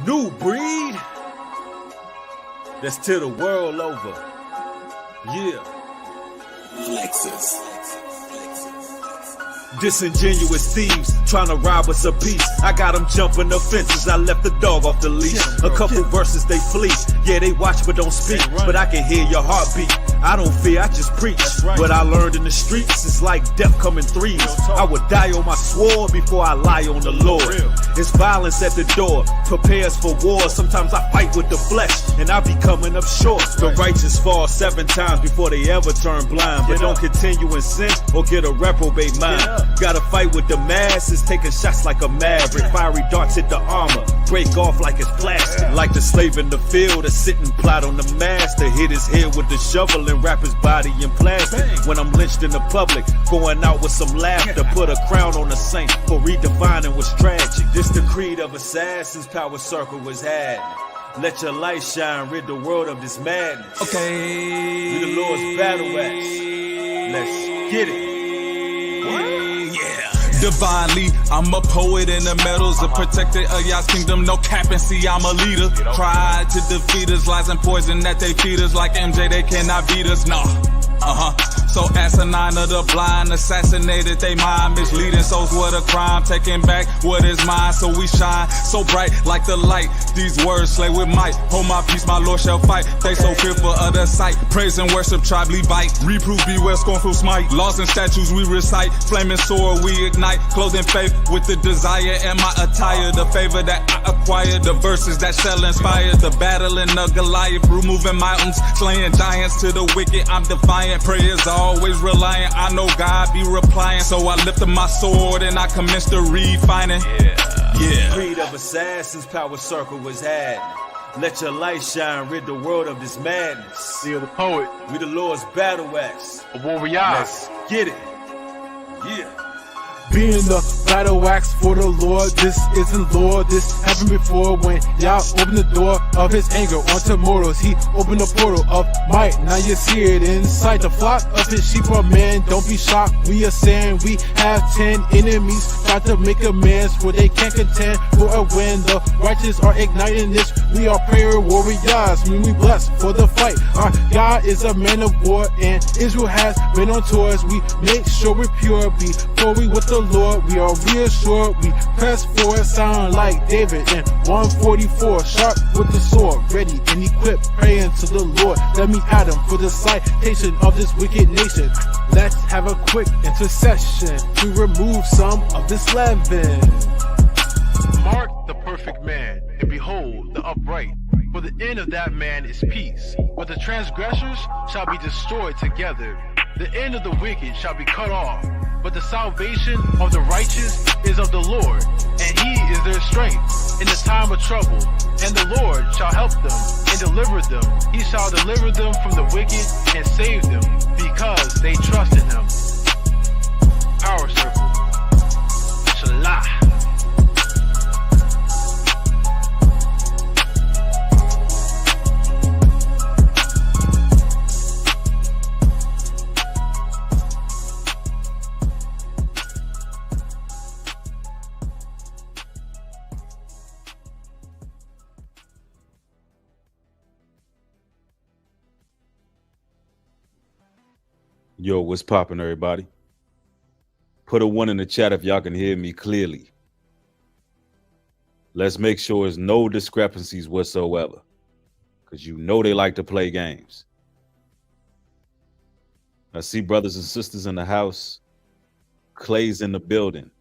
New breed that's to the world over. Yeah. Lexus. Disingenuous thieves trying to rob us a piece. I got them jumping the fences. I left the dog off the leash. A couple verses they flee. Yeah, they watch but don't speak. But I can hear your heartbeat. I don't fear, I just preach. What I learned in the streets is like death coming threes. I would die on my sword before I lie on the Lord. It's violence at the door, prepares for war. Sometimes I fight with the flesh, and I be coming up short. The righteous fall 7 times before they ever turn blind. But don't continue in sin or get a reprobate mind. Gotta fight with the masses, taking shots like a maverick. Fiery darts hit the armor, break off like it's plastic. Like the slave in the field, a sitting plot on the master. Hit his head with the shovel and wrap his body in plastic. When I'm lynched in the public, going out with some laughter. Put a crown on the saint for redefining what's tragic. This the creed of assassins, power circle was had. Let your light shine, rid the world of this madness. Okay. We the Lord's battle axe. Let's get it. Divinely, I'm a poet in the metals, a protector of y'all's kingdom, no cap and see I'm a leader. Tried to defeat us, lies and poison that they feed us. Like MJ, they cannot beat us, nah. So asinine of the blind, assassinated they mind, misleading souls, what a crime, taking back what is mine, so we shine so bright like the light. These words slay with might, hold my peace, my Lord shall fight. They so fearful of the sight, praise and worship tribe Levite. Reprove, beware, scornful smite, laws and statutes we recite, flaming sword we ignite, clothing faith with the desire and my attire, the favor that I acquire, the verses that shall inspire, the battling of Goliath, removing mountains, slaying giants to the wicked, I'm defiant, prayers always reliant, I know God be replying, so I lifted my sword and I commenced to refining. Yeah. Creed of assassins, power circle was had. Let your light shine, rid the world of this madness. See the poet, We the Lord's battle axe. a warrior. Let's get it. Yeah. Being the battle axe for the Lord, this isn't Lord. This happened before when Yah opened the door of his anger onto mortals. He opened the portal of might, now you see it inside. The flock of his sheep are men, don't be shocked. We are saying we have 10 enemies, try to make amends where they can't contend for a win. The righteous are igniting this, we are prayer warriors, mean we blessed for the fight. Our God is a man of war and Israel has been on tours. We make sure we're pure before we with the Lord, we are reassured, we press forward, sound like David in 144, sharp with the sword, ready and equipped, praying to the Lord. Let me at him for the citation of this wicked nation. Let's have a quick intercession to remove some of this leaven. Mark the perfect man, and behold the upright. For the end of that man is peace. But the transgressors shall be destroyed together. The end of the wicked shall be cut off. But the salvation of the righteous is of the Lord, and he is their strength in the time of trouble. And the Lord shall help them and deliver them. He shall deliver them from the wicked and save them, because they trust in him. Power circle. Shalah. Yo, what's poppin', everybody? Put a 1 in the chat if y'all can hear me clearly. Let's make sure there's no discrepancies whatsoever, because you know they like to play games. I see brothers and sisters in the house. Clay's in the building.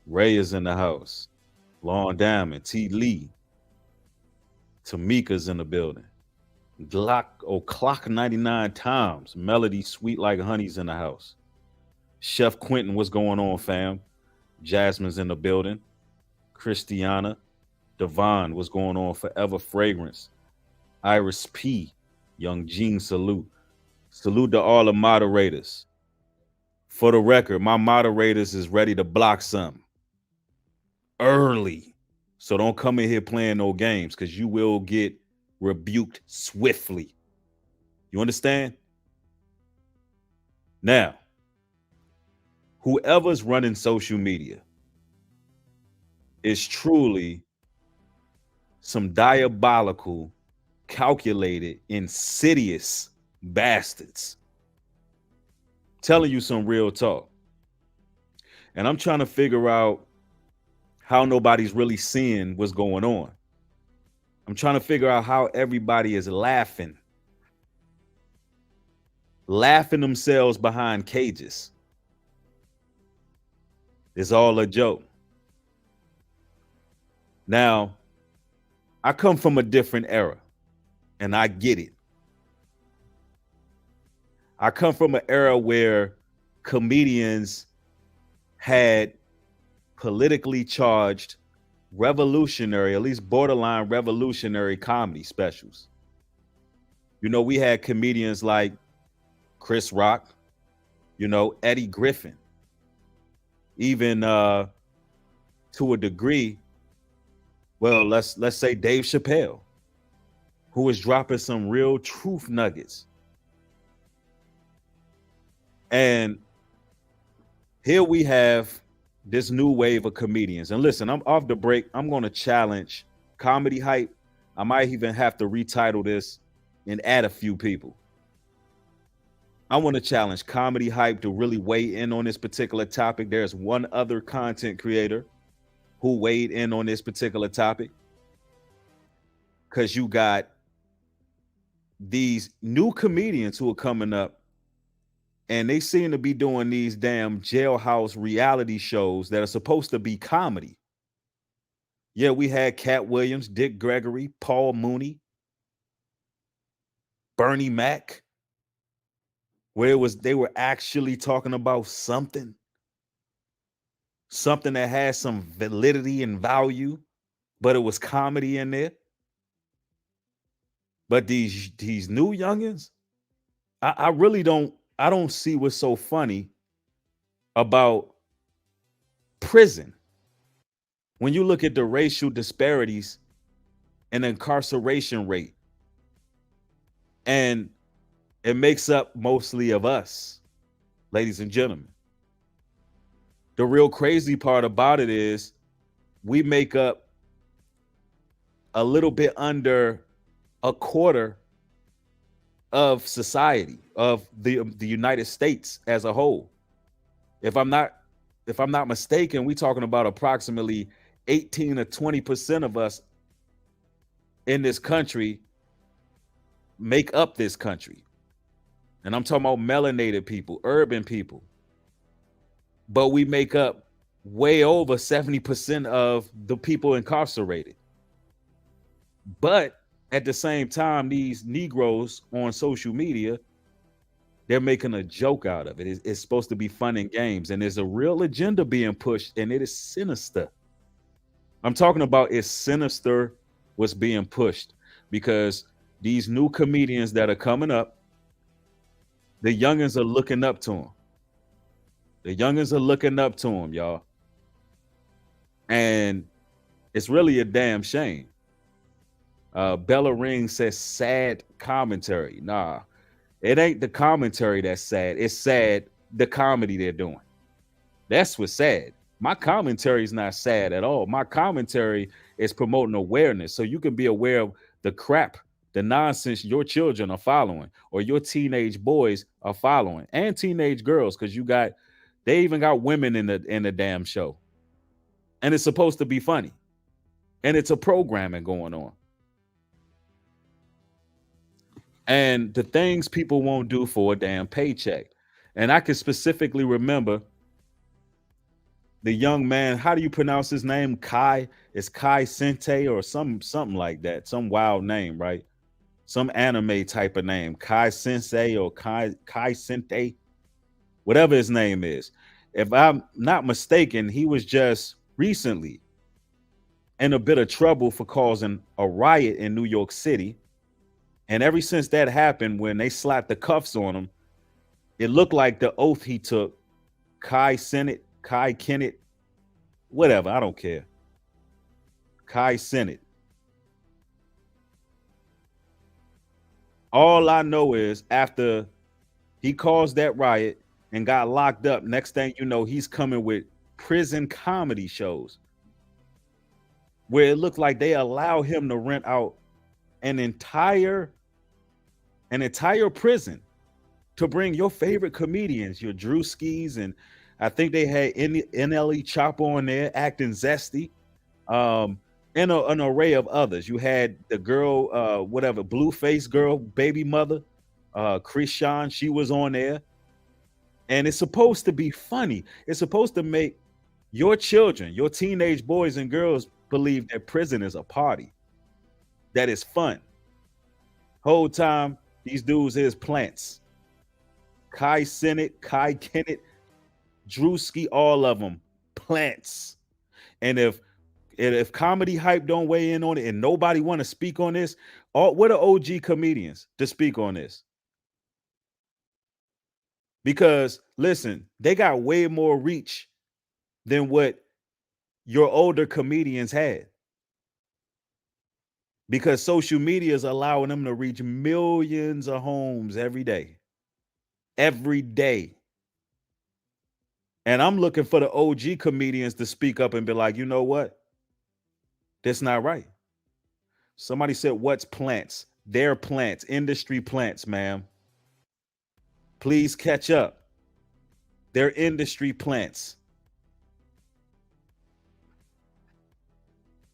Ray is in the house. Lon Diamond, T. Lee. Tamika's in the building. Clock 99 times. Melody sweet like honey's in the house. Chef Quentin, what's going on, fam? Jasmine's in the building. Christiana. Devon, what's going on? Forever Fragrance. Iris P. Young Gene, salute. Salute to all the moderators. For the record, my moderators is ready to block something early. So don't come in here playing no games, because you will get rebuked swiftly. You understand? Now, whoever's running social media is truly some diabolical, calculated, insidious bastards. Telling you some real talk. And I'm trying to figure out how nobody's really seeing what's going on. I'm trying to figure out how everybody is laughing themselves behind cages. It's all a joke. Now, I come from a different era, and I get it. I come from an era where comedians had politically charged, revolutionary, at least borderline revolutionary comedy specials. You know, we had comedians like Chris Rock, you know, Eddie Griffin, even to a degree, well, let's say Dave Chappelle, who is dropping some real truth nuggets. And here we have this new wave of comedians. And listen, I'm off the break. I'm going to challenge Comedy Hype. I might even have to retitle this and add a few people. I want to challenge Comedy Hype to really weigh in on this particular topic. There's one other content creator who weighed in on this particular topic, because you got these new comedians who are coming up, and they seem to be doing these damn jailhouse reality shows that are supposed to be comedy. Yeah, we had Cat Williams, Dick Gregory, Paul Mooney, Bernie Mac, where they were actually talking about something that has some validity and value, but it was comedy in there. But these new youngins, I really don't see what's so funny about prison. When you look at the racial disparities and incarceration rate, and it makes up mostly of us, ladies and gentlemen. The real crazy part about it is we make up a little bit under a quarter of society, of the United States as a whole. If I'm not mistaken, we're talking about approximately 18 to 20% of us in this country make up this country. And I'm talking about melanated people, urban people. But we make up way over 70% of the people incarcerated. But at the same time, these Negroes on social media, they're making a joke out of it. It's supposed to be fun and games. And there's a real agenda being pushed, and it is sinister. I'm talking about it's sinister what's being pushed, because these new comedians that are coming up, the youngins are looking up to them. The youngins are looking up to them, y'all. And it's really a damn shame. Bella Ring says sad commentary. Nah, it ain't the commentary that's sad. It's sad the comedy they're doing. That's what's sad. My commentary is not sad at all. My commentary is promoting awareness, so you can be aware of the crap, the nonsense your children are following, or your teenage boys are following, and teenage girls, because they even got women in the damn show. And it's supposed to be funny. And it's a programming going on. And the things people won't do for a damn paycheck. And I can specifically remember the young man, how do you pronounce his name? Kai? It's Kai Sente or something like that. Some wild name, right? Some anime type of name. Kai Sensei or Kai Sente. Whatever his name is. If I'm not mistaken, he was just recently in a bit of trouble for causing a riot in New York City. And ever since that happened, when they slapped the cuffs on him, it looked like the oath he took, Kai Kennett, whatever, I don't care. Kai Sennett. All I know is after he caused that riot and got locked up, next thing you know, he's coming with prison comedy shows. where it looked like they allow him to rent out an entire prison to bring your favorite comedians, your Drewskis, and I think they had NLE Chopper on there acting zesty, and an array of others. You had the girl, whatever, Blueface girl, baby mother, Krishan, she was on there. And it's supposed to be funny. It's supposed to make your children, your teenage boys and girls believe that prison is a party, that is fun. Whole time, these dudes is plants. Kai Cenat, Kai Kennett, Drewski, all of them plants. And if comedy hype don't weigh in on it and nobody want to speak on this, what are OG comedians to speak on this? Because listen, they got way more reach than what your older comedians had. Because social media is allowing them to reach millions of homes every day. Every day. And I'm looking for the OG comedians to speak up and be like, you know what? That's not right. Somebody said, what's plants? They're plants, industry plants, ma'am. Please catch up. They're industry plants.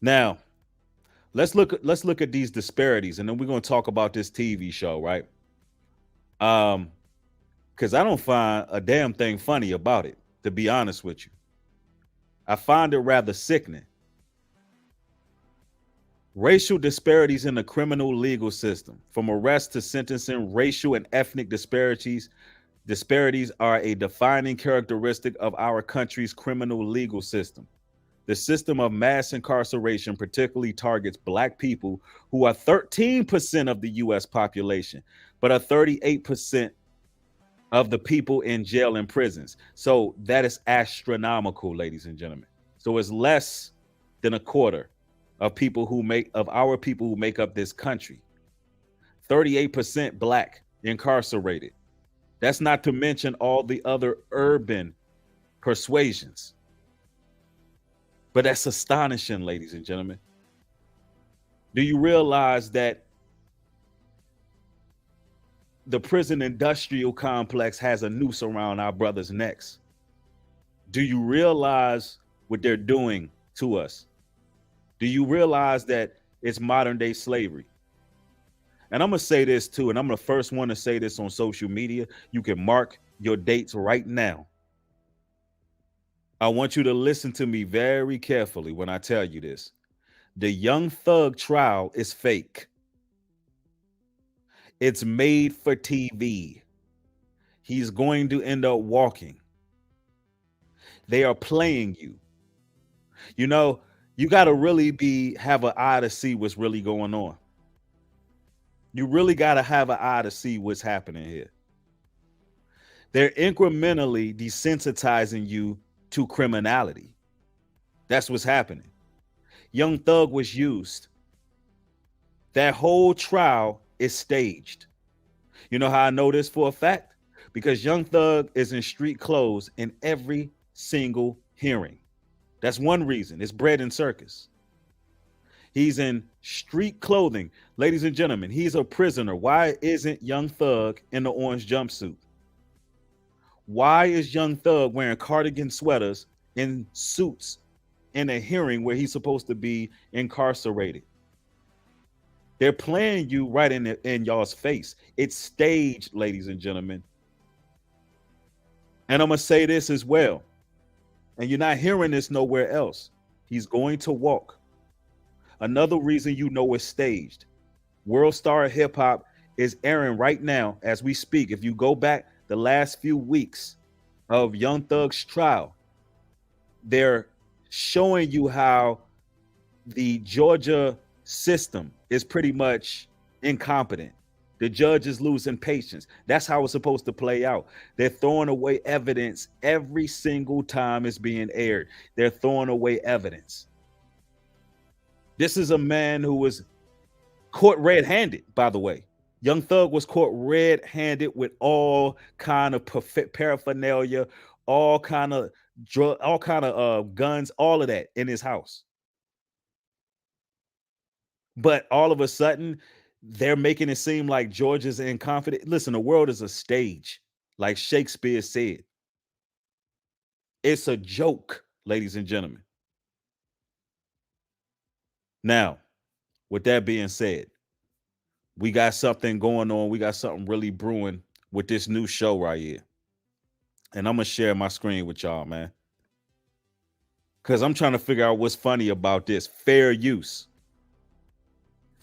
Now, let's look at these disparities, and then we're going to talk about this TV show, right? Because I don't find a damn thing funny about it, to be honest with you. I find it rather sickening. Racial disparities in the criminal legal system, from arrest to sentencing, racial and ethnic disparities are a defining characteristic of our country's criminal legal system. The system of mass incarceration particularly targets Black people, who are 13% of the U.S. population, but are 38% of the people in jail and prisons. So that is astronomical, ladies and gentlemen. So it's less than a quarter of our people who make up this country. 38% Black incarcerated. That's not to mention all the other urban persuasions. But that's astonishing, ladies and gentlemen. Do you realize that the prison industrial complex has a noose around our brothers' necks? Do you realize what they're doing to us? Do you realize that it's modern day slavery? And I'm going to say this too, and I'm the first one to say this on social media. You can mark your dates right now. I want you to listen to me very carefully when I tell you this. The Young Thug trial is fake. It's made for TV. He's going to end up walking. They are playing you. You know, you got to really have an eye to see what's really going on. You really got to have an eye to see what's happening here. They're incrementally desensitizing you to criminality. That's what's happening. Young Thug was used. That whole trial is staged. You know how I know this for a fact? Because Young Thug is in street clothes in every single hearing. That's one reason. It's bread and circus. He's in street clothing. Ladies and gentlemen, he's a prisoner. Why isn't Young Thug in the orange jumpsuit? Why is Young Thug wearing cardigan sweaters in suits in a hearing where he's supposed to be incarcerated? They're playing you right in y'all's face. It's staged, ladies and gentlemen. And I'm going to say this as well. And you're not hearing this nowhere else. He's going to walk. Another reason you know it's staged. World Star of Hip Hop is airing right now as we speak. If you go back the last few weeks of Young Thug's trial, they're showing you how the Georgia system is pretty much incompetent. The judge is losing patience. That's how it's supposed to play out. They're throwing away evidence every single time it's being aired. They're throwing away evidence. This is a man who was caught red-handed, by the way. Young Thug was caught red-handed with all kind of paraphernalia, all kind of guns, all of that in his house. But all of a sudden, they're making it seem like Georgia's inconfident. Listen, the world is a stage, like Shakespeare said. It's a joke, ladies and gentlemen. Now, with that being said, we got something going on. We got something really brewing with this new show right here. And I'm going to share my screen with y'all, man. Because I'm trying to figure out what's funny about this. Fair use.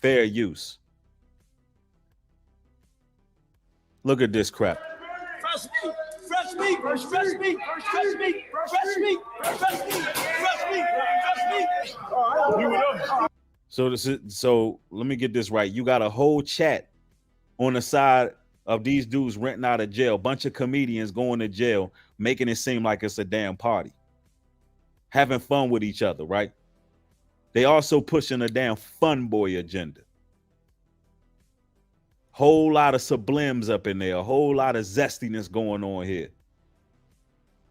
Fair use. Look at this crap. Fresh meat, fresh meat, fresh meat, fresh meat, fresh meat, fresh meat, fresh meat, fresh meat. So let me get this right. You got a whole chat on the side of these dudes renting out of jail, bunch of comedians going to jail, making it seem like it's a damn party, having fun with each other, right? They also pushing a damn fun boy agenda. Whole lot of sublims up in there, a whole lot of zestiness going on here.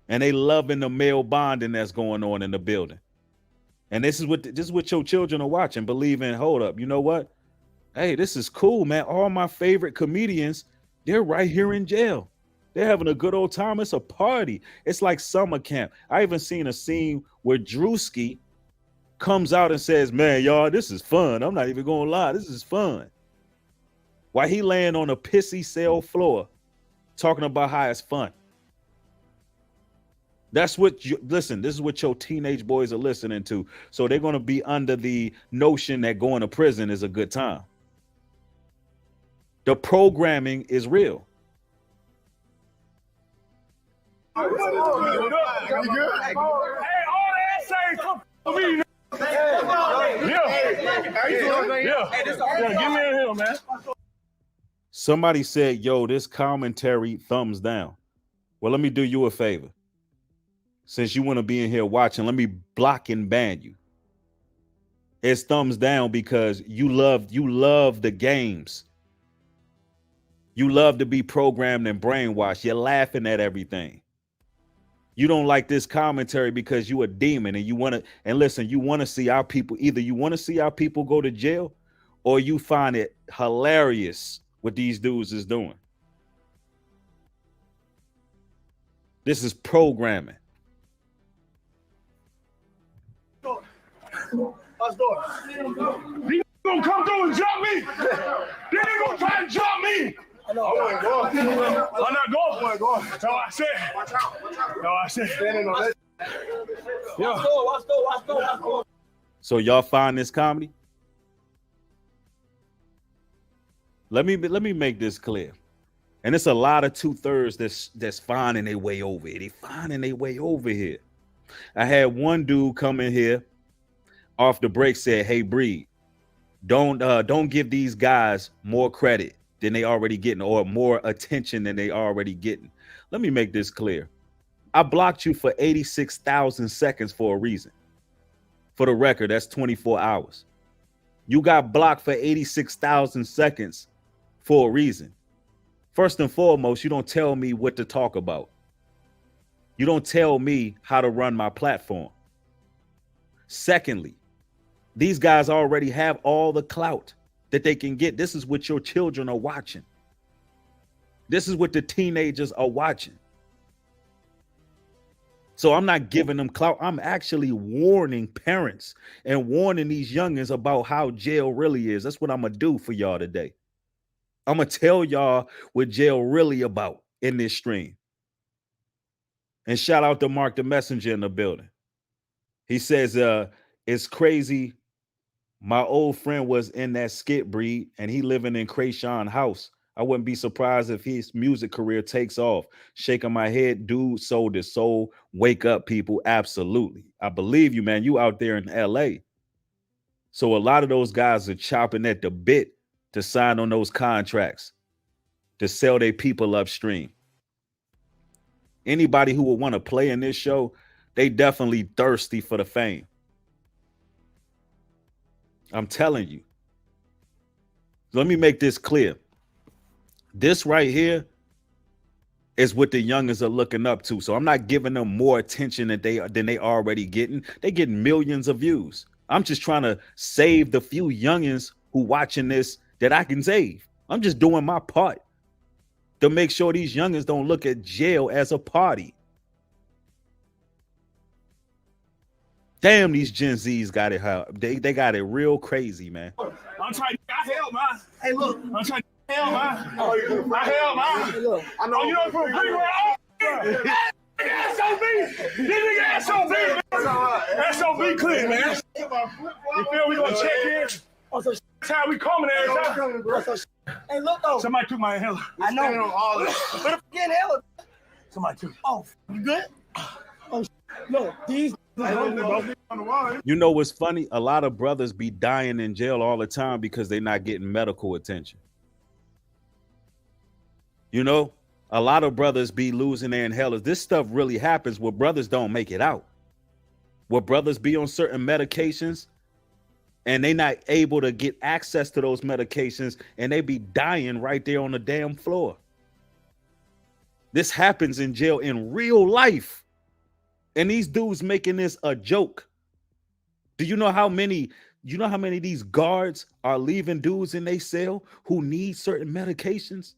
And they loving the male bonding that's going on in the building. And this is what your children are watching, believing, hold up, you know what? Hey, this is cool, man. All my favorite comedians, they're right here in jail. They're having a good old time. It's a party. It's like summer camp. I even seen a scene where Drewski comes out and says, man, y'all, this is fun. I'm not even gonna lie, this is fun. While he laying on a pissy cell floor talking about how it's fun. That's what you listen. This is what your teenage boys are listening to. So they're going to be under the notion that going to prison is a good time. The programming is real. Somebody said, yo, this commentary thumbs down. Well, let me do you a favor. Since you want to be in here watching, let me block and ban you. It's thumbs down because you love the games. You love to be programmed and brainwashed. You're laughing at everything. You don't like this commentary because you a demon and you want to, and listen, you want to see our people, either you want to see our people go to jail or you find it hilarious what these dudes is doing. This is programming. Let's do it. They gonna come through and jump me. They ain't gonna try to jump me. I'm not going. That's all I said. Watch out. No, I said. Watch go. So y'all find this comedy? Let me make this clear. And it's a lot of 2/3 that's finding their way over here. They finding their way over here. I had one dude come in here off the break, said, hey, Breed, don't give these guys more credit than they already getting or more attention than they already getting. Let me make this clear. I blocked you for 86,000 seconds for a reason. For the record, that's 24 hours. You got blocked for 86,000 seconds for a reason. First and foremost, you don't tell me what to talk about. You don't tell me how to run my platform. Secondly, these guys already have all the clout that they can get. This is what your children are watching. This is what the teenagers are watching. So I'm not giving them clout. I'm actually warning parents and warning these youngins about how jail really is. That's what I'm going to do for y'all today. I'm going to tell y'all what jail really about in this stream. And shout out to Mark the Messenger in the building. He says, it's crazy. My old friend was in that skit, Breed, and he living in Krayshawn house. I wouldn't be surprised if his music career takes off. Shaking my head, dude sold his soul. Wake up, people. Absolutely. I believe you, man. You out there in LA. So a lot of those guys are chopping at the bit to sign on those contracts, to sell their people upstream. Anybody who would want to play in this show, they definitely thirsty for the fame. I'm telling you. Let me make this clear. This right here is what the youngins are looking up to. So I'm not giving them more attention than they already getting. They getting millions of views. I'm just trying to save the few youngins who watching this that I can save. I'm just doing my part to make sure these youngins don't look at jail as a party. Damn, these Gen Zs got it. They got it real crazy, man. I'm trying to get help, man. Hey, look. I'm trying to get help, man. I help, man. Hey, look. I know you don't put free right. SOB! This nigga SOB, man. SOB clear, man. You feel we gonna check in? That's how we coming there. Hey, look though. Somebody took my inhaler. I know. On all of it. But if you get inhaler. Somebody took it. Oh, you good? Oh, look, these. You know what's funny? A lot of brothers be dying in jail all the time because they're not getting medical attention. You know, a lot of brothers be losing their inhalers. This stuff really happens where brothers don't make it out. Where brothers be on certain medications and they not able to get access to those medications and they be dying right there on the damn floor. This happens in jail in real life. And these dudes making this a joke. Do you know how many of these guards are leaving dudes in their cell who need certain medications?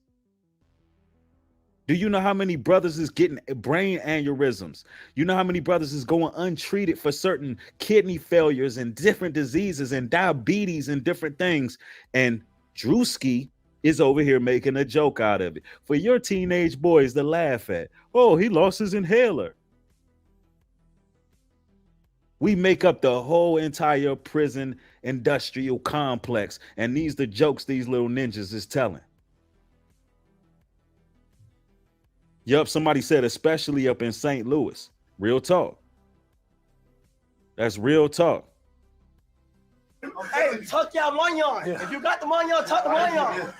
Do you know how many brothers is getting brain aneurysms? You know how many brothers is going untreated for certain kidney failures and different diseases and diabetes and different things? And Drewski is over here making a joke out of it for your teenage boys to laugh at. Oh, he lost his inhaler. We make up the whole entire prison industrial complex. And these the jokes these little ninjas is telling. Yup, somebody said, especially up in St. Louis. Real talk. That's real talk. Hey, tuck y'all money on. If you got the money on, tuck the money on.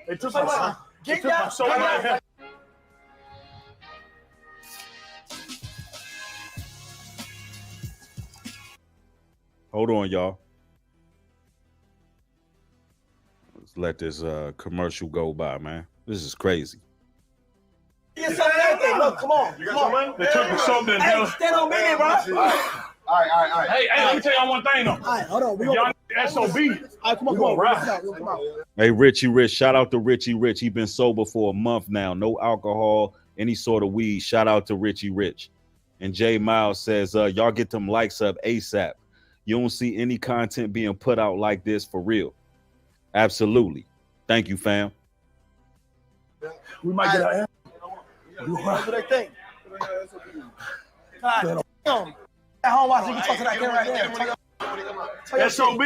They took my son. Get y'all. Hold on, y'all. Let's let this commercial go by, man. This is crazy. Get something, everything. Look, come on. You got some money? They took me something. Hey, stand on me, bro. All right. Hey, let me tell y'all one thing, though. All right, hold on. Y'all SOB. All right, come on. Come on. Hey, Richie Rich. Shout out to Richie Rich. He been sober for a month now. No alcohol, any sort of weed. Shout out to Richie Rich. And Jay Miles says, y'all get them likes up ASAP. You don't see any content being put out like this for real. Absolutely. Thank you, fam. We might get our What do they think? God damn. At home, watch you talk to that camera right there. SOB.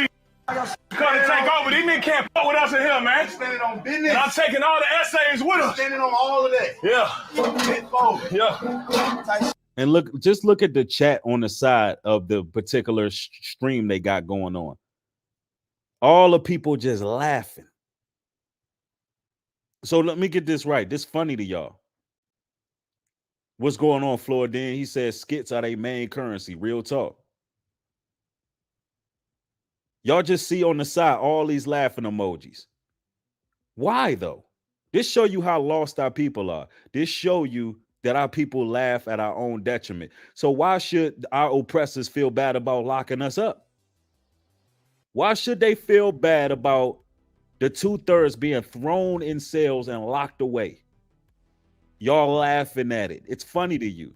Come and take over. These niggas can't fuck with us in here, man. Standing on business. And I'm taking all the essays with us. Standing on all of that. Yeah. And just look at the chat on the side of the particular stream they got going on. All the people just laughing. So let me get this right. This funny to y'all. What's going on, Florida? He says skits are their main currency. Real talk. Y'all just see on the side all these laughing emojis. Why though? This show you how lost our people are. This show you that our people laugh at our own detriment. So why should our oppressors feel bad about locking us up? Why should they feel bad about the 2/3 being thrown in cells and locked away? Y'all laughing at it. It's funny to you.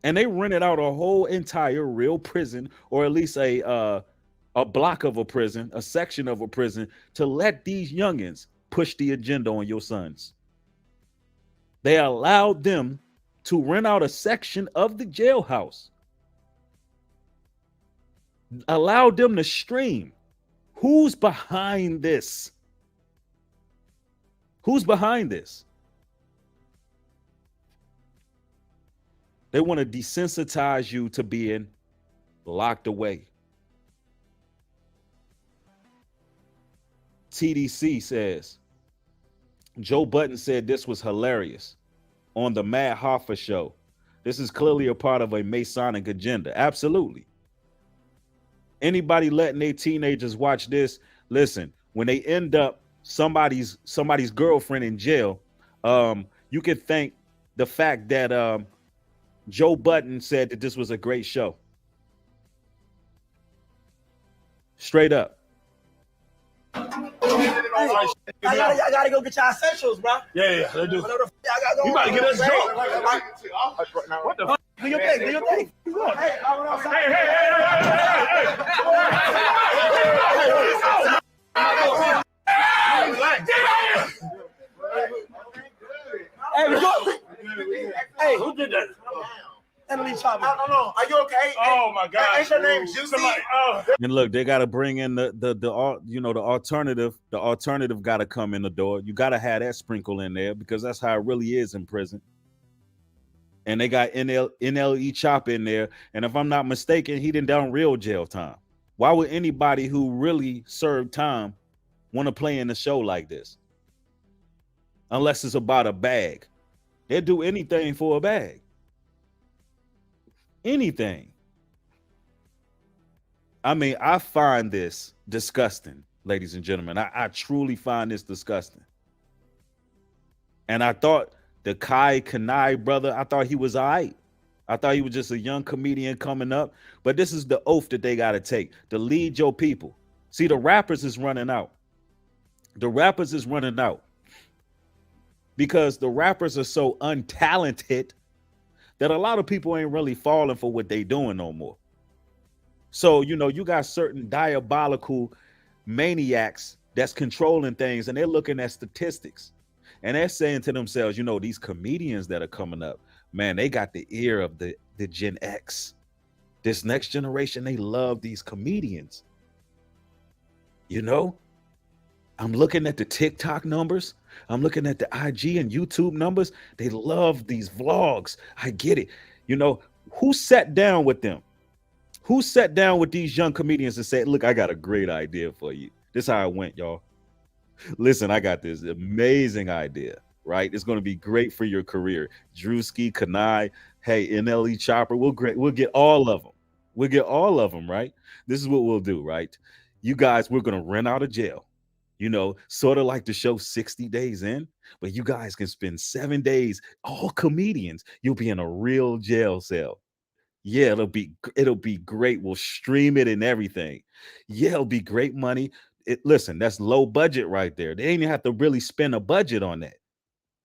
And they rented out a whole entire real prison, or at least a block of a prison, a section of a prison, to let these youngins push the agenda on your sons. They allowed them to rent out a section of the jailhouse. Allowed them to stream. Who's behind this? Who's behind this? They want to desensitize you to being locked away. TDC says, Joe Budden said this was hilarious on the Matt Hoffa show. This is clearly a part of a Masonic agenda. Absolutely. Anybody letting their teenagers watch this, listen, when they end up somebody's girlfriend in jail, you can thank the fact that Joe Budden said that this was a great show. Straight up. I gotta go get y'all essentials, bro. Yeah, they do. I gotta go. You about to get us drunk. What the fuck? Do your thing. Do your thing. Hey, who did that? Emily Chapman. I don't know. Are you okay? Oh my God! Ain't your name Juicy? And look, they got to bring in the alternative. The alternative got to come in the door. You got to have that sprinkle in there because that's how it really is in prison. And they got NLE Chop in there. And if I'm not mistaken, he done done real jail time. Why would anybody who really served time want to play in a show like this? Unless it's about a bag. They'll do anything for a bag. Anything. I mean, I find this disgusting, ladies and gentlemen. I truly find this disgusting. And I thought the Kai Kanai brother, I thought he was all right. I thought he was just a young comedian coming up. But this is the oath that they got to take to lead your people. See, the rappers is running out. The rappers is running out. Because the rappers are so untalented that a lot of people ain't really falling for what they doing no more. So, you know, you got certain diabolical maniacs that's controlling things, and they're looking at statistics. And they're saying to themselves, you know, these comedians that are coming up, man, they got the ear of the Gen X. This next generation, they love these comedians. You know, I'm looking at the TikTok numbers. I'm looking at the IG and YouTube numbers. They love these vlogs. I get it. You know, who sat down with them? Who sat down with these young comedians and said, look, I got a great idea for you. This is how it went, y'all. Listen, I got this amazing idea, right? It's going to be great for your career. Drewski, Kanai, hey, NLE Chopper, we'll get all of them. We'll get all of them, right? This is what we'll do, right? You guys, we're going to rent out of jail. You know, sort of like the show 60 Days In, but you guys can spend 7 days, all comedians. You'll be in a real jail cell. Yeah, it'll be great. We'll stream it and everything. Yeah, it'll be great money. Listen, that's low budget right there. They didn't even have to really spend a budget on that.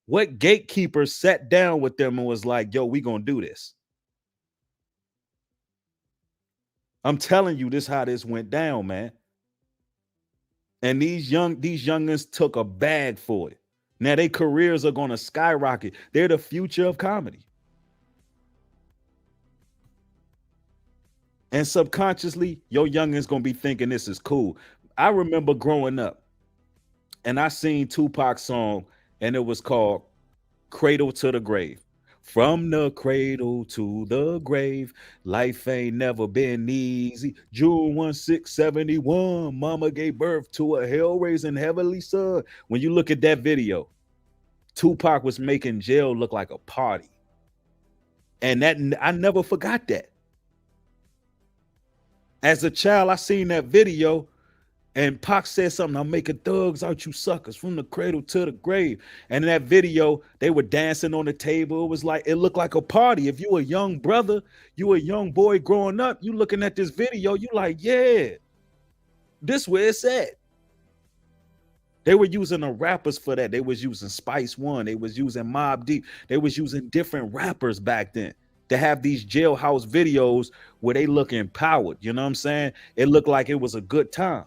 What gatekeeper sat down with them and was like, yo, we gonna do this? I'm telling you, this is how this went down, man. And these youngins took a bag for it. Now their careers are gonna skyrocket. They're the future of comedy. And subconsciously, your youngins gonna be thinking this is cool. I remember growing up and I seen Tupac's song and it was called Cradle to the Grave. From the cradle to the grave, life ain't never been easy. June 1671, mama gave birth to a hell-raising heavenly son. When you look at that video, Tupac was making jail look like a party. And that I never forgot that. As a child, I seen that video and Pac said something, I'm making thugs out you suckers from the cradle to the grave. And in that video, they were dancing on the table. It was like, it looked like a party. If you a young brother, you a young boy growing up, you looking at this video, you like, yeah, this where it's at. They were using the rappers for that. They was using Spice One. They was using Mobb Deep. They was using different rappers back then to have these jailhouse videos where they look empowered. You know what I'm saying? It looked like it was a good time.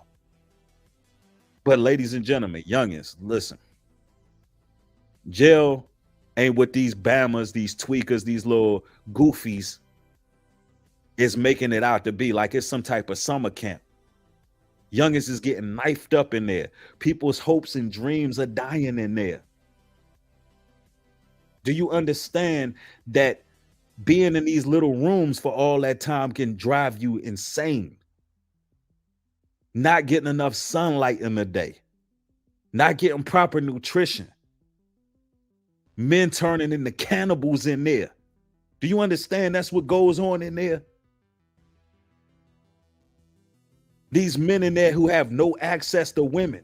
But ladies and gentlemen, youngins, listen. Jail ain't what these Bammers, these tweakers, these little goofies is making it out to be. Like it's some type of summer camp. Youngins is getting knifed up in there. People's hopes and dreams are dying in there. Do you understand that being in these little rooms for all that time can drive you insane? Not getting enough sunlight in the day, not getting proper nutrition, men turning into cannibals in there. Do you understand that's what goes on in there? These men in there who have no access to women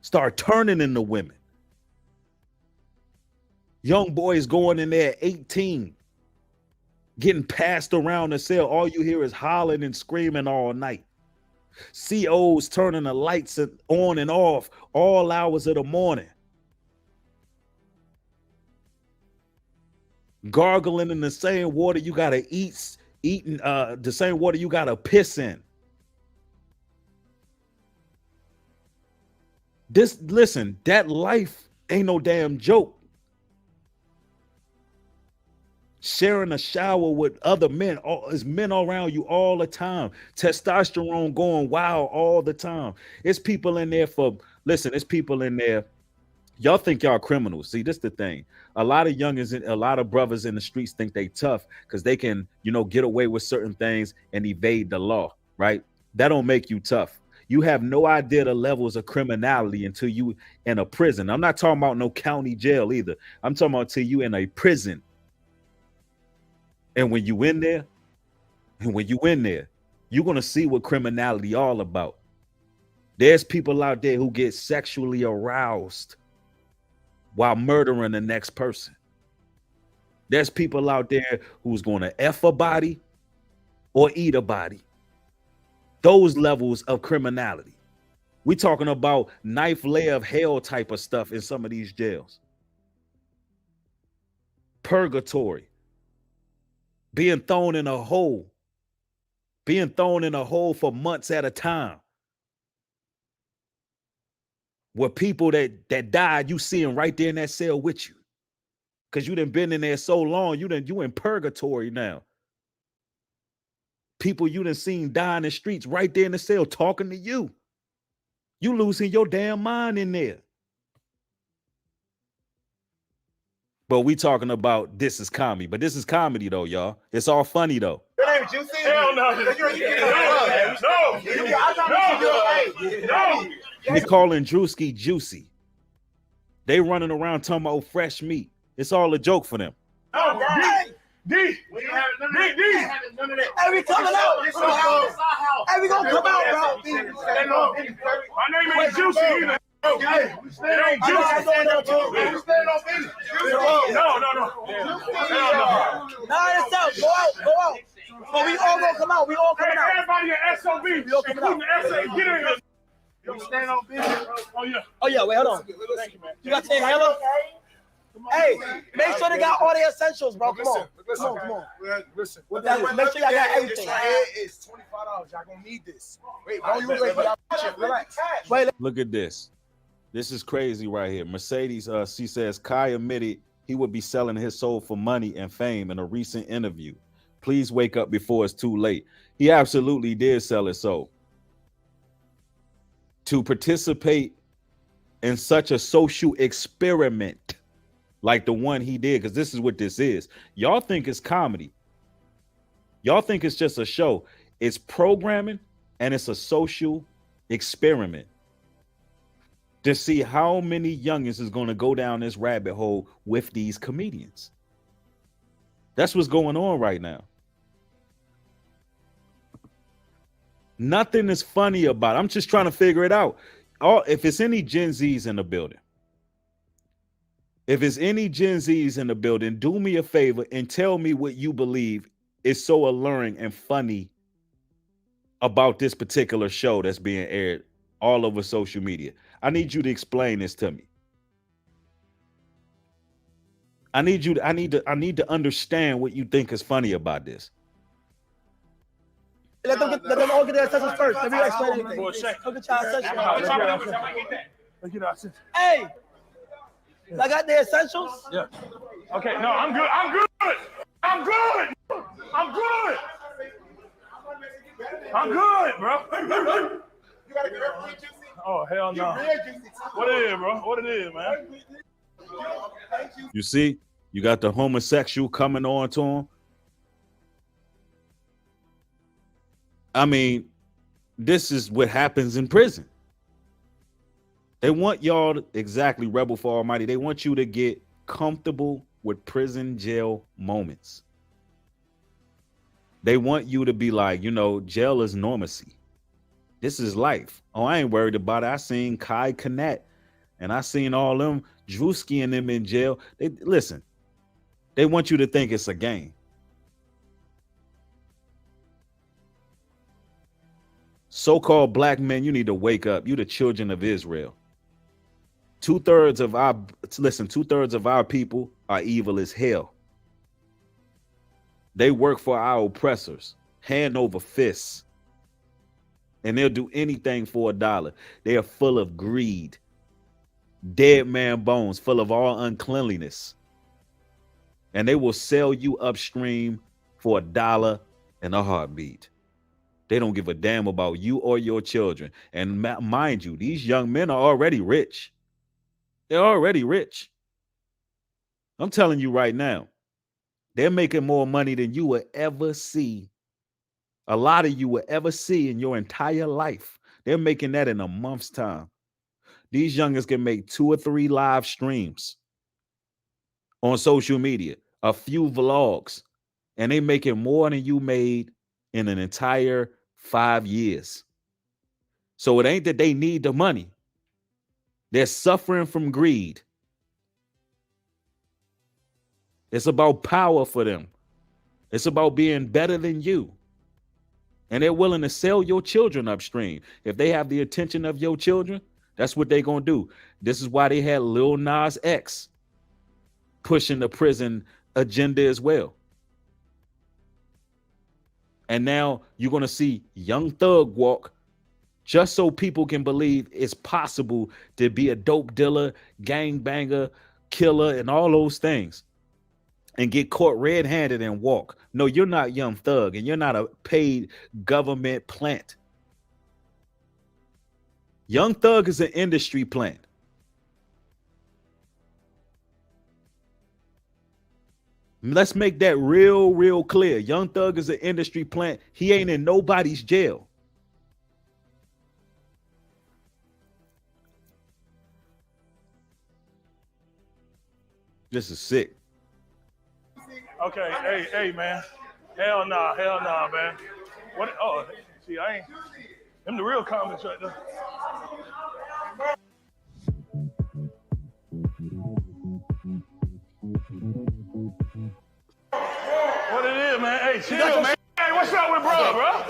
start turning into women. Young boys going in there at 18, getting passed around the cell. All you hear is hollering and screaming all night. COs turning the lights on and off all hours of the morning. Gargling in the same water you gotta eating the same water you gotta piss in. Listen, that life ain't no damn joke. Sharing a shower with other men, there's men around you all the time. Testosterone going wild all the time. It's people in there it's people in there. Y'all think y'all criminals. See, this the thing. A lot of youngins, a lot of brothers in the streets think they tough because they can, get away with certain things and evade the law, right? That don't make you tough. You have no idea the levels of criminality until you in a prison. I'm not talking about no county jail either. I'm talking about until you in a prison. And when you in there, you're going to see what criminality all about. There's people out there who get sexually aroused while murdering the next person. There's people out there who's going to F a body or eat a body. Those levels of criminality. We're talking about knife layer of hell type of stuff in some of these jails. Purgatory. Being thrown in a hole for months at a time. Where people that died, you see them right there in that cell with you. Because you done been in there so long, you in purgatory now. People you done seen die in the streets right there in the cell talking to you. You losing your damn mind in there. But we talking about this is comedy. But this is comedy though, y'all. It's all funny though. Your name is Juicy? Hell no. No. They calling Drewski juicy. They running around talking about fresh meat. It's all a joke for them. No, D. We ain't having none of that. Hey, we coming out. Hey, we gonna come out, bro. My name ain't Juicy either. Okay, it ain't Juicy. We stand on business. No. Nah, it's out. Go out. But we all gonna come out. We all coming out. Everybody at SOB, including the SA, get in here. You stand on business. Oh yeah, wait, hold on. Thank you, man. You got the inhaler? Hey, make sure they got all the essentials, bro. Come on. Listen. Make sure y'all got everything. It's $25. Y'all gonna need this. Wait, bro, you relax. Wait. Look at this. This is crazy right here. Mercedes, she says Kai admitted he would be selling his soul for money and fame in a recent interview. Please wake up before it's too late. He absolutely did sell his soul. To participate in such a social experiment like the one he did, because this is what this is. Y'all think it's comedy. Y'all think it's just a show. It's programming and it's a social experiment to see how many youngins is going to go down this rabbit hole with these comedians. That's what's going on right now. Nothing is funny about it. I'm just trying to figure it out. If it's any Gen Zs in the building, do me a favor and tell me what you believe is so alluring and funny about this particular show that's being aired all over social media. I need you to explain this to me. I need to understand what you think is funny about this. Let them all get their essentials first. Let me explain anything. Look at y'all essentials. Hey, I got the essentials. Yeah. Okay. No, I'm good, bro. Oh, hell no. What it is, man? You see, you got the homosexual coming on to him. I mean, this is what happens in prison. They want y'all to, exactly, Rebel for Almighty. They want you to get comfortable with prison jail moments. They want you to be like, jail is normacy. This is life. Oh, I ain't worried about it. I seen Kai Cenat and I seen all them Drewski and them in jail. They want you to think it's a game. So-called black men, you need to wake up. You the children of Israel. 2/3 of our people are evil as hell. They work for our oppressors, hand over fists. And they'll do anything for $1. They are full of greed. Dead man bones, full of all uncleanliness. And they will sell you upstream for $1 in a heartbeat. They don't give a damn about you or your children. And mind you, these young men are already rich. They're already rich. I'm telling you right now, they're making more money than you will ever see. A lot of you will ever see in your entire life. They're making that in a month's time. These youngins can make 2 or 3 live streams on social media, a few vlogs, and they making more than you made in an entire 5 years. So it ain't that they need the money. They're suffering from greed. It's about power for them. It's about being better than you. And they're willing to sell your children upstream. If they have the attention of your children, that's what they're going to do. This is why they had Lil Nas X pushing the prison agenda as well. And now you're going to see Young Thug walk just so people can believe it's possible to be a dope dealer, gangbanger, killer, and all those things and get caught red-handed and walk. No, you're not Young Thug, and you're not a paid government plant. Young Thug is an industry plant. Let's make that real clear. Young Thug is an industry plant. He ain't in nobody's jail. This is sick. Okay, hey, man. Hell nah, man. What? Oh, see, I ain't. Them the real comments right there. What it is, man? Hey, chill, man. Hey, what's up with bro?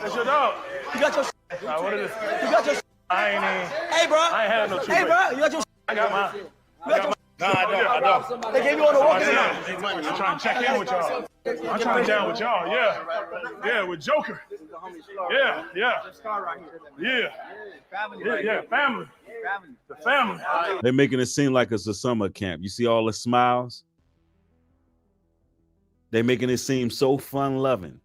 That's your dog. You got your Nah, what it is? You got your I ain't even. Hey, bro. I ain't had no two. Hey, bro. You got your I got mine. You got your No, I don't. They gave you on the walk. I'm trying to check in with y'all. I'm trying to down with y'all. Yeah. Yeah, with Joker. Yeah. Yeah, family. The family. They're making it seem like it's a summer camp. You see all the smiles? They're making it seem so fun-loving.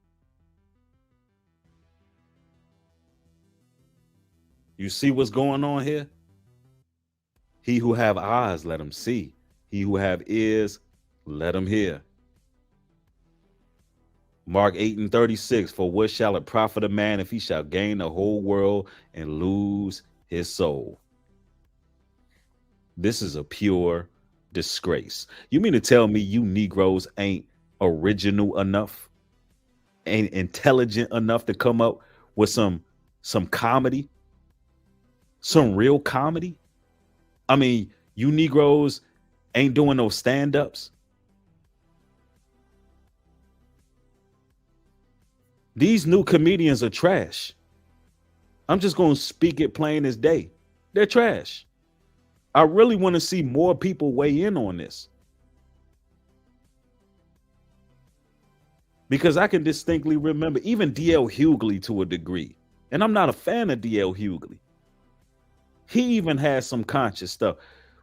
You see what's going on here? He who have eyes, let him see. He who have ears, let him hear. Mark 8:36, for what shall it profit a man if he shall gain the whole world and lose his soul? This is a pure disgrace. You mean to tell me you Negroes ain't original enough, ain't intelligent enough to come up with some comedy, some real comedy? I mean, you Negroes ain't doing no stand-ups. These new comedians are trash. I'm just going to speak it plain as day. They're trash. I really want to see more people weigh in on this. Because I can distinctly remember even D.L. Hughley to a degree. And I'm not a fan of D.L. Hughley. He even has some conscious stuff.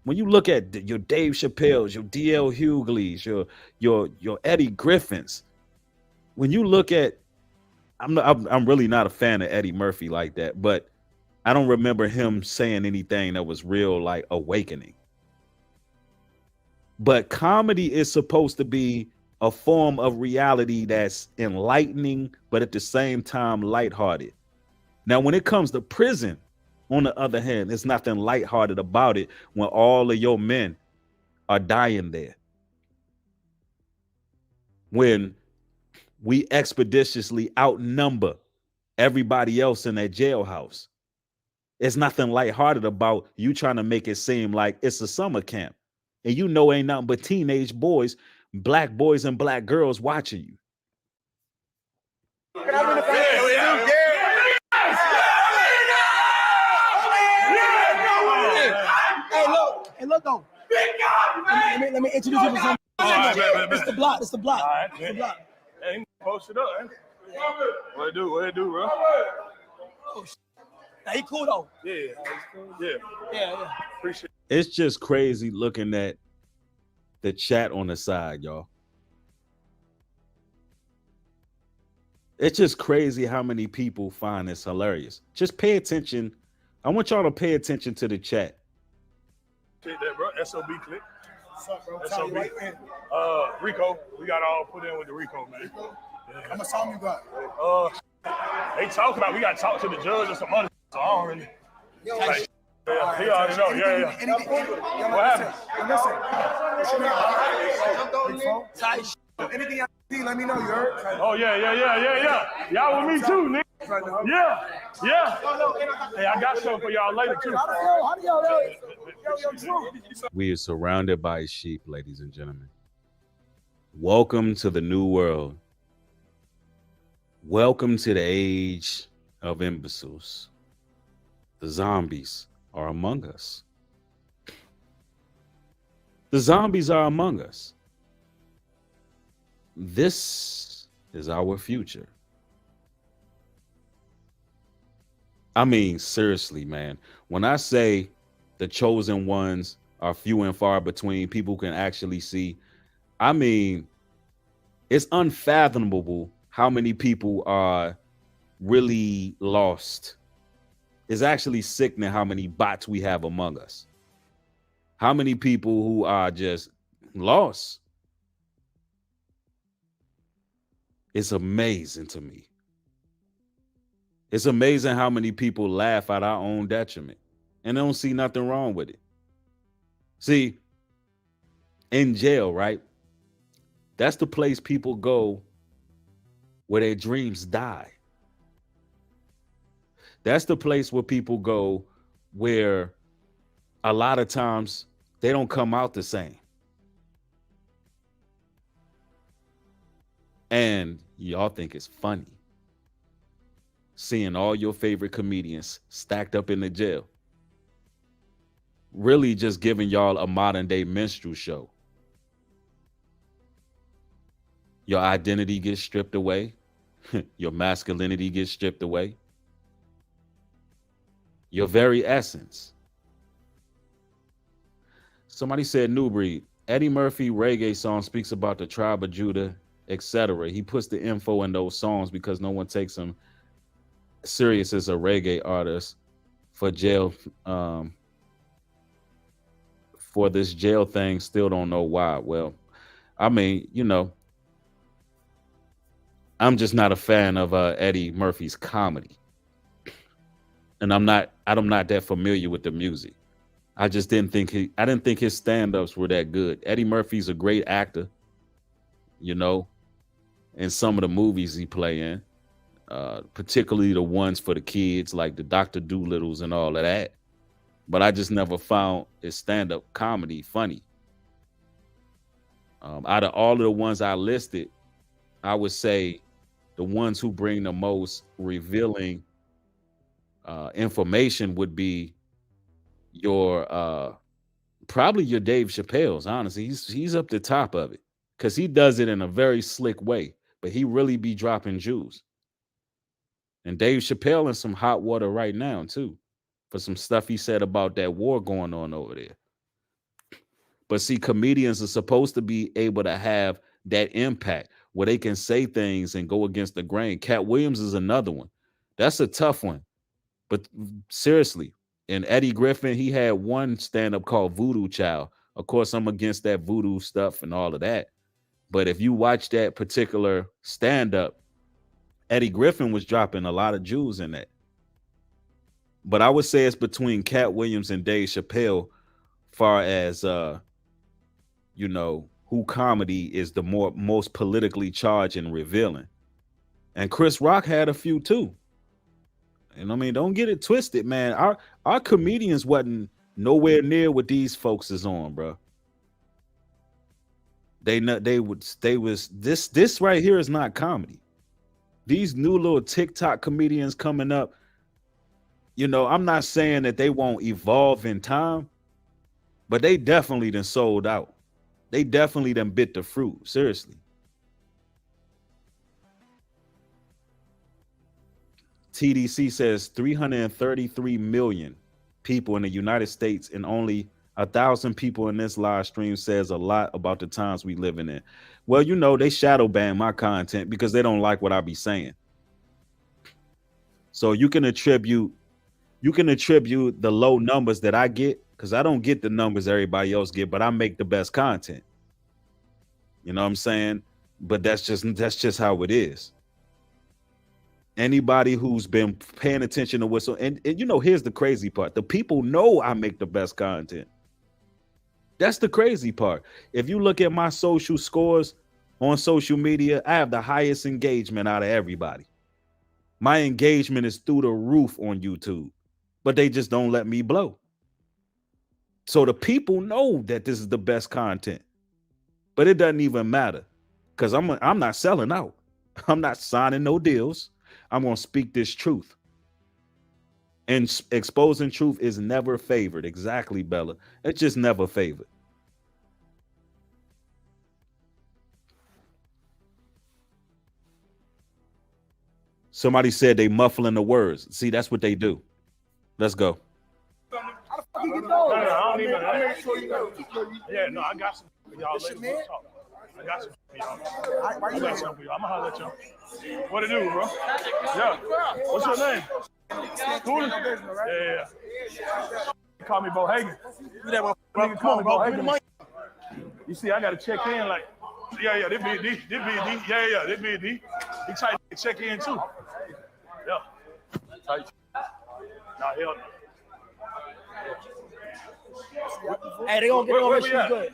When you look at your Dave Chappelle's, your D.L. Hughleys, your Eddie Griffins, when you look at, I'm really not a fan of Eddie Murphy like that, but I don't remember him saying anything that was real like awakening. But comedy is supposed to be a form of reality that's enlightening, but at the same time lighthearted. Now, when it comes to prison, on the other hand, there's nothing lighthearted about it when all of your men are dying there. When we expeditiously outnumber everybody else in that jailhouse. It's nothing lighthearted about you trying to make it seem like it's a summer camp. And you know ain't nothing but teenage boys, black boys and black girls watching you. look though. Let me introduce you to something. It's the block. It's the block. All right, It's the block. Hey, post it up, man. What it do, bro? Oh, now he cool though. Yeah. Appreciate it. It's just crazy looking at the chat on the side, y'all. It's just crazy how many people find this hilarious. Just pay attention. I want y'all to pay attention to the chat. Appreciate that, bro. SOB click. What's up, bro? SOB. Rico. We got all put in with the Rico, man. How much time you got? They talk about we got to talk to the judge or some other, so I don't really. Like, he already know. Yeah. What happened? Anything I see, let me know. You heard? Oh yeah. Y'all with me too, nigga. Yeah. Hey, I got something for y'all later too. How do y'all know? We are surrounded by sheep, ladies and gentlemen. Welcome to the new world. Welcome to the age of imbeciles. The zombies are among us. The zombies are among us. This is our future. I mean, seriously, man. When I say the chosen ones are few and far between, people can actually see, I mean, it's unfathomable how many people are really lost. It's actually sickening how many bots we have among us. How many people who are just lost. It's amazing to me. It's amazing how many people laugh at our own detriment and they don't see nothing wrong with it. See, in jail, right? That's the place people go where their dreams die. That's the place where people go where a lot of times they don't come out the same. And y'all think it's funny seeing all your favorite comedians stacked up in the jail. Really just giving y'all a modern day minstrel show. Your identity gets stripped away. Your masculinity gets stripped away. Your very essence. Somebody said, New Breed, Eddie Murphy reggae song speaks about the tribe of Judah, etc. He puts the info in those songs because no one takes him serious as a reggae artist for jail. For this jail thing, still don't know why. Well, I mean, you know, I'm just not a fan of Eddie Murphy's comedy. And I'm not that familiar with the music. I just didn't think his stand-ups were that good. Eddie Murphy's a great actor, you know, in some of the movies he play in, particularly the ones for the kids, like the Dr. Doolittles and all of that. But I just never found his stand-up comedy funny. Out of all of the ones I listed, I would say the ones who bring the most revealing information would be your probably your Dave Chappelle's. Honestly, he's up the top of it because he does it in a very slick way, but he really be dropping jewels. And Dave Chappelle in some hot water right now too, for some stuff he said about that war going on over there. But see, comedians are supposed to be able to have that impact where they can say things and go against the grain. Cat Williams is another one. That's a tough one. But seriously, and Eddie Griffin, he had one stand-up called Voodoo Child. Of course, I'm against that voodoo stuff and all of that. But if you watch that particular stand-up, Eddie Griffin was dropping a lot of jewels in that. But I would say it's between Cat Williams and Dave Chappelle, far as you know, who comedy is the most politically charged and revealing. And Chris Rock had a few too. And I mean, don't get it twisted, man. Our comedians wasn't nowhere near what these folks is on, bro. This right here is not comedy. These new little TikTok comedians coming up, you know, I'm not saying that they won't evolve in time, But they definitely done sold out. They definitely done bit the fruit. Seriously. TDC says 333 million people in the United States, and only 1,000 people in this live stream says a lot about the times we living in. Well, you know, they shadow ban my content because they don't like what I be saying. So you can attribute the low numbers that I get, because I don't get the numbers everybody else get, but I make the best content. You know what I'm saying? But that's just how it is. Anybody who's been paying attention to whistle, and you know, here's the crazy part. The people know I make the best content. That's the crazy part. If you look at my social scores on social media, I have the highest engagement out of everybody. My engagement is through the roof on YouTube, but they just don't let me blow. So the people know that this is the best content, but it doesn't even matter because I'm not selling out. I'm not signing no deals. I'm going to speak this truth. And exposing truth is never favored. Exactly, Bella. It's just never favored. Somebody said they muffling the words. See, that's what they do. Let's go. I don't even. I make sure you know. Yeah, no, I got some for y'all. I got some for y'all. I got some for y'all. I'm gonna holler at y'all. What it do, bro? Yeah. What's your name? Cool. Yeah. Call me Bohagan. Call me Bohagan. You see, I gotta check in like, yeah, this be D. Yeah, this be D. He try to check in too. Yeah. Tight. Nah, hell no. Hey, they gonna get on this good.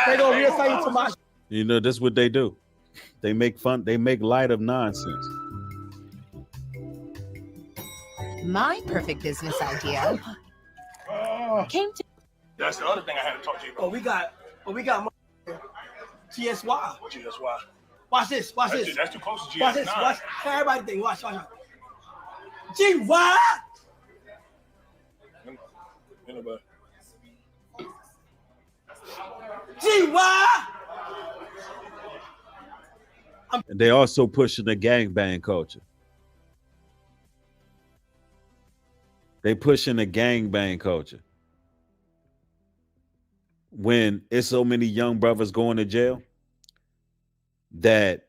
They gonna reassign you to my. You know, that's what they do. They make fun. They make light of nonsense. My perfect business idea came to. That's the other thing I had to talk to you about. We got GSY. GSY. Watch this. That's too close to GSY. Watch this. Watch. Everybody think. Watch. GY. GY. They also pushing the gangbang culture. They pushing the gangbang culture. When it's so many young brothers going to jail that,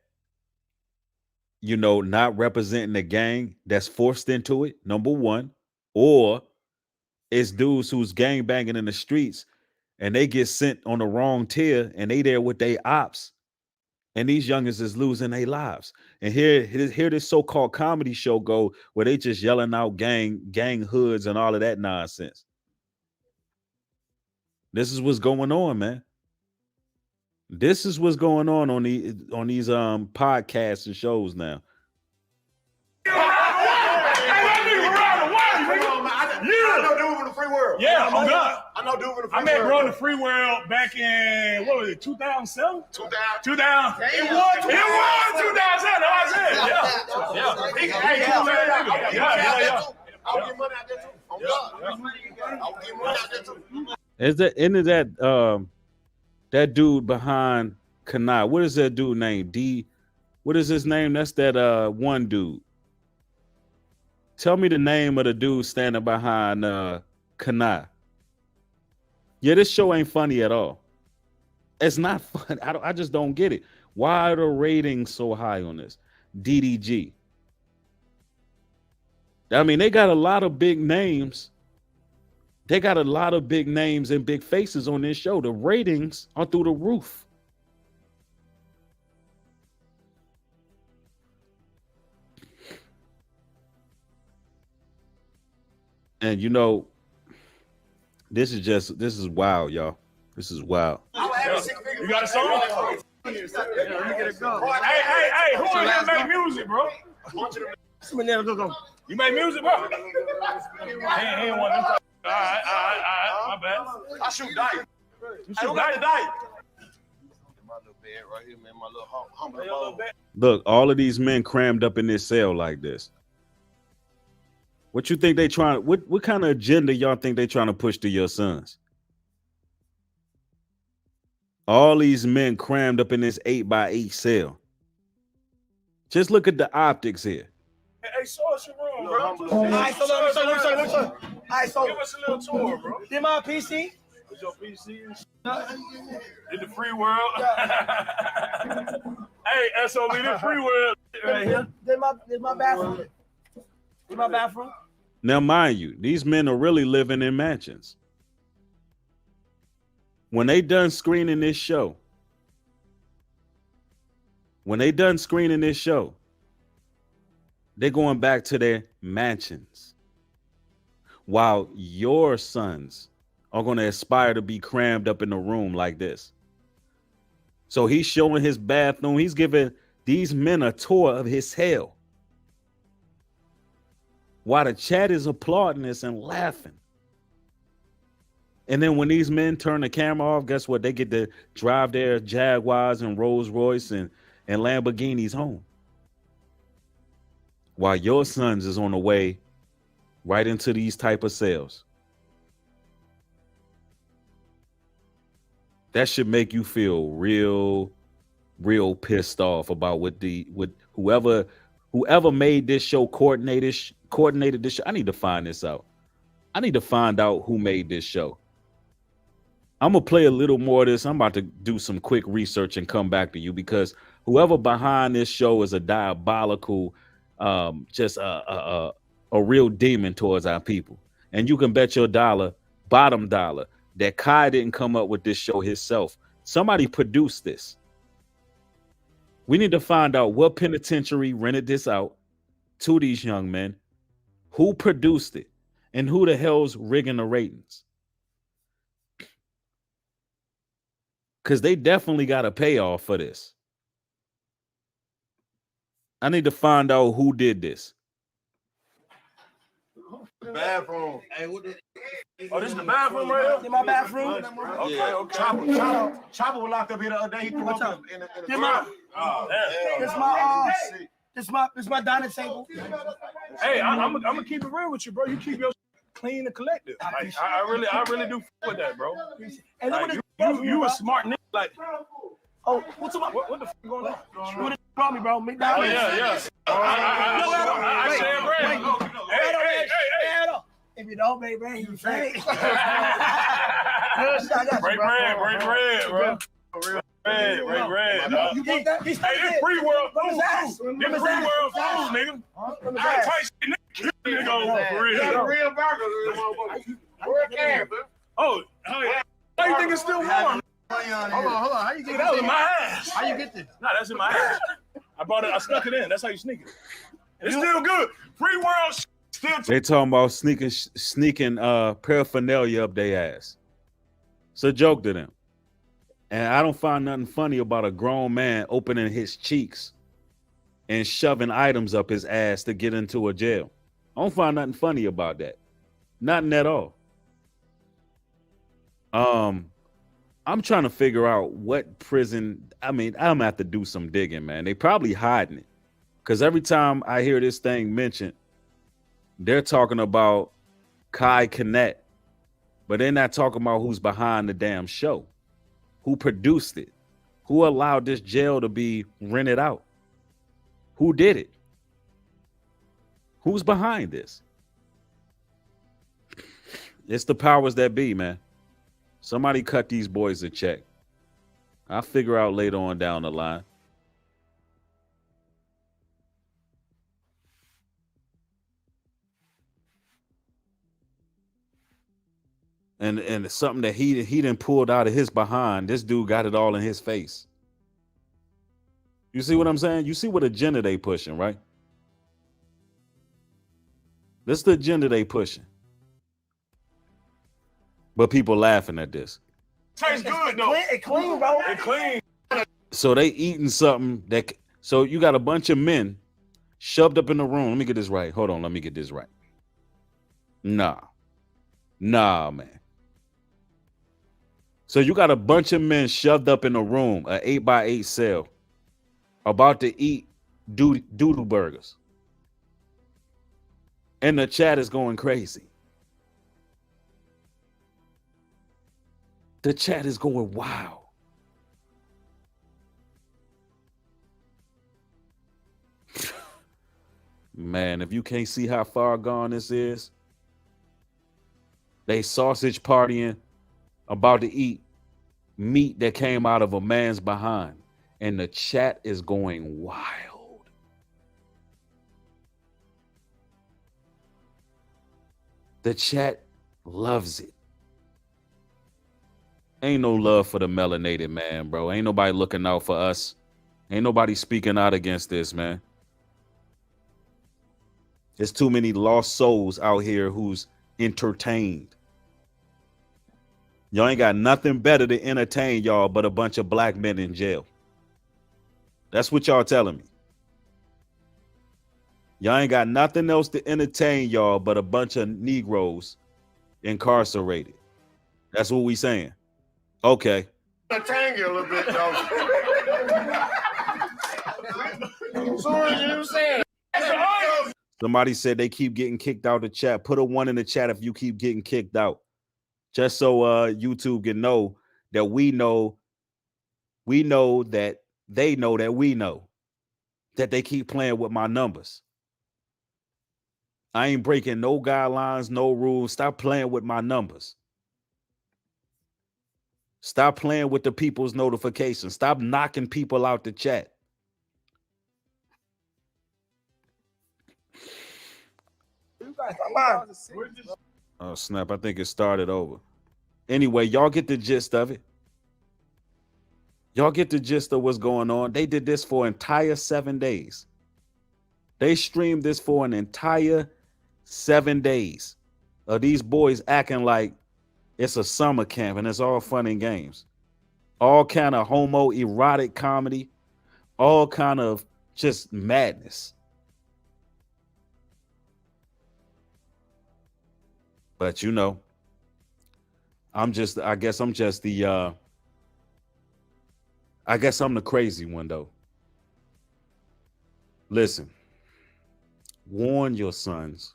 you know, not representing the gang that's forced into it, number one, or it's dudes who's gang banging in the streets and they get sent on the wrong tier and they there with their ops, and these youngins is losing their lives. And here this so-called comedy show go where they just yelling out gang hoods and all of that nonsense. This is what's going on, man. This is what's going on these podcasts and shows now. Yeah, I'm good. I know dude in the free world. I met bro in the free world back in, what was it, 2007? 2000. It was 2007. I said, yeah. I'll get money out there too. I'll get money out there too. Is that end of that dude behind Kanai? What is that dude named? D. What is his name? That's that one dude. Tell me the name of the dude standing behind Kanai. Yeah, this show ain't funny at all. It's not fun. I just don't get it. Why are the ratings so high on this? DDG. I mean, they got a lot of big names. They got a lot of big names and big faces on this show. The ratings are through the roof. And you know, this is wild, y'all. This is wild. You got a song? Hey, who in here make music, bro? You make music, bro? He ain't one of them. All right, my bad. I shoot dice. You shoot dice? My little bed right here, man. My little humble bed. Look, all of these men crammed up in this cell like this. What you think they trying? What kind of agenda y'all think they trying to push to your sons? All these men crammed up in this 8x8 cell. Just look at the optics here. Hey, show us your room, bro. All right, so let me show you. All right, so Give us a little tour, bro. did my PC? With your PC and shit. In the free world. Hey, SOB, the free world right here. Did my bathroom? Did my bathroom? Now, mind you, these men are really living in mansions. When they done screening this show, they're going back to their mansions. While your sons are going to aspire to be crammed up in a room like this. So he's showing his bathroom. He's giving these men a tour of his hell. While the chat is applauding this and laughing. And then when these men turn the camera off, guess what? They get to drive their Jaguars and Rolls Royce and Lamborghinis home. While your sons is on the way right into these type of cells. That should make you feel real pissed off about what whoever made this show, coordinated this show. I need to find this out. I need to find out who made this show. I'm going to play a little more of this. I'm about to do some quick research and come back to you, because whoever behind this show is a diabolical, just a real demon towards our people. And you can bet your bottom dollar, that Kai didn't come up with this show himself. Somebody produced this. We need to find out what penitentiary rented this out to these young men, who produced it, and who the hell's rigging the ratings. Because they definitely got a payoff for this. I need to find out who did this. Bathroom. Hey, oh, this is the bathroom right here? In my bathroom? Okay, Yeah. okay. Chopper was locked up here the other day. He threw up in the Did my, Oh, this my dining table. hey, I'm gonna keep it real with you, bro. You keep your clean and collected. Like, I really do with that, bro. And look Like, what you a smart nigga. Like, oh, what's up? what the fuck going on? What did you brought me, bro? McDonald's. Oh yeah. I said bread. Hey. If you don't make bread, you fake. Break bread, bro. Break bread. You get that? Hey, this free world food. This free world food, nigga. I type shit, nigga over for real. real burger. Where can? Oh, yeah. How you think it's still warm? Hold on. How you get That was this? in my ass. How you get this? Nah, that's in my ass. I brought it. I stuck it in. That's how you sneak it. It's still good. Free world still. They talking about sneaking paraphernalia up their ass. It's a joke to them. And I don't find nothing funny about a grown man opening his cheeks and shoving items up his ass to get into a jail. I don't find nothing funny about that. Nothing at all. I'm trying to figure out what prison. I mean, I'm gonna have to do some digging, man. They probably hiding it. Because every time I hear this thing mentioned, they're talking about Kai Cenat, but they're not talking about who's behind the damn show, who produced it, who allowed this jail to be rented out, who did it, who's behind this. It's the powers that be, man. Somebody cut these boys a check. I'll figure out later on down the line. And it's something that he done pulled out of his behind. This dude got it all in his face. You see what I'm saying? You see what agenda they pushing, right? This is the agenda they pushing. But people laughing at this. Tastes good though. It clean, bro. It clean. So they eating something that. So you got a bunch of men shoved up in the room. Let me get this right. Hold on. Let me get this right. Nah, man. So you got a bunch of men shoved up in a room, an 8x8 cell, about to eat doodle burgers. And the chat is going crazy. The chat is going wow. Man, if you can't see how far gone this is, they sausage partying, about to eat meat that came out of a man's behind. And the chat is going wild. The chat loves it. Ain't no love for the melanated man, bro. Ain't nobody looking out for us. Ain't nobody speaking out against this, man. There's too many lost souls out here who's entertained. Y'all ain't got nothing better to entertain y'all but a bunch of black men in jail. That's what y'all telling me. Y'all ain't got nothing else to entertain y'all but a bunch of Negroes incarcerated. That's what we saying. Okay. Entertain you a little bit, though. So what you saying? Somebody said they keep getting kicked out of the chat. Put a 1 in the chat if you keep getting kicked out. Just so YouTube can know that we know that they know that we know that they keep playing with my numbers. I ain't breaking no guidelines, no rules. Stop playing with my numbers. Stop playing with the people's notifications. Stop knocking people out the chat. Oh, snap. I think it started over. Anyway, y'all get the gist of it. Y'all get the gist of what's going on. They did this for an entire 7 days. They streamed this for an entire 7 days of these boys acting like it's a summer camp and it's all fun and games. All kind of homoerotic comedy. All kind of just madness. But you know, I guess I'm the crazy one though. Listen, warn your sons,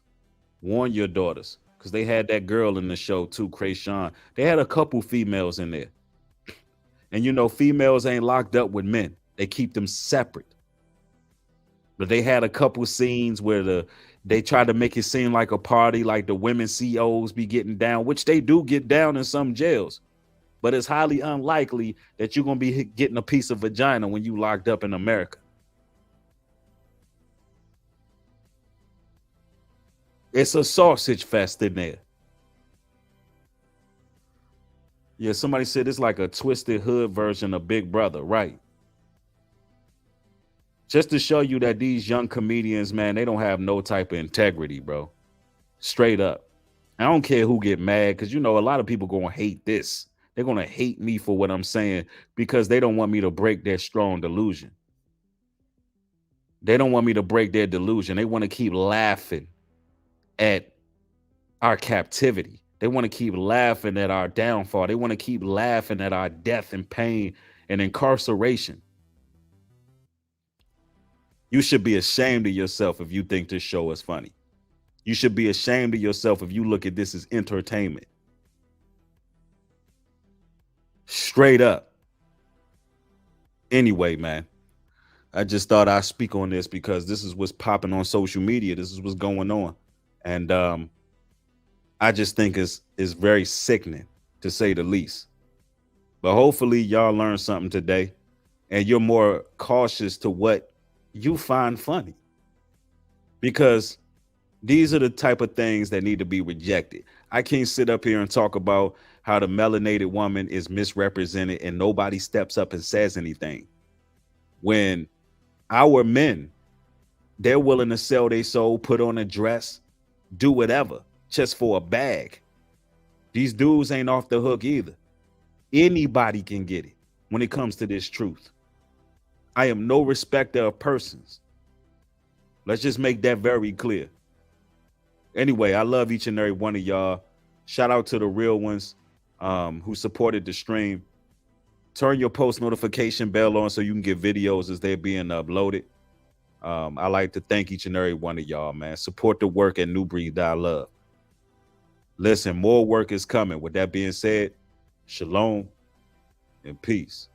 warn your daughters, because they had that girl in the show too, Krayshawn. They had a couple females in there. And you know, females ain't locked up with men. They keep them separate. But they had a couple scenes where they try to make it seem like a party, like the women COs be getting down, which they do get down in some jails. But it's highly unlikely that you're going to be getting a piece of vagina when you locked up in America. It's a sausage fest in there. Yeah, somebody said it's like a twisted hood version of Big Brother, right? Just to show you that these young comedians, man, they don't have no type of integrity, bro. Straight up. I don't care who get mad, because, you know, a lot of people going to hate this. They're going to hate me for what I'm saying because they don't want me to break their strong delusion. They don't want me to break their delusion. They want to keep laughing at our captivity. They want to keep laughing at our downfall. They want to keep laughing at our death and pain and incarceration. You should be ashamed of yourself if you think this show is funny. You should be ashamed of yourself if you look at this as entertainment. Straight up. Anyway, man, I just thought I'd speak on this because this is what's popping on social media. This is what's going on. And I just think it's very sickening, to say the least. But hopefully y'all learned something today and you're more cautious to what you find funny, because these are the type of things that need to be rejected. I can't sit up here and talk about how the melanated woman is misrepresented and nobody steps up and says anything, when our men, they're willing to sell their soul, put on a dress, do whatever just for a bag. These dudes ain't off the hook either. Anybody can get it when it comes to this truth. I am no respecter of persons. Let's just make that very clear. Anyway, I love each and every one of y'all. Shout out to the real ones who supported the stream. Turn your post notification bell on so you can get videos as they're being uploaded. I like to thank each and every one of y'all, man. Support the work at New Breed Love. Listen, more work is coming. With that being said, shalom and peace.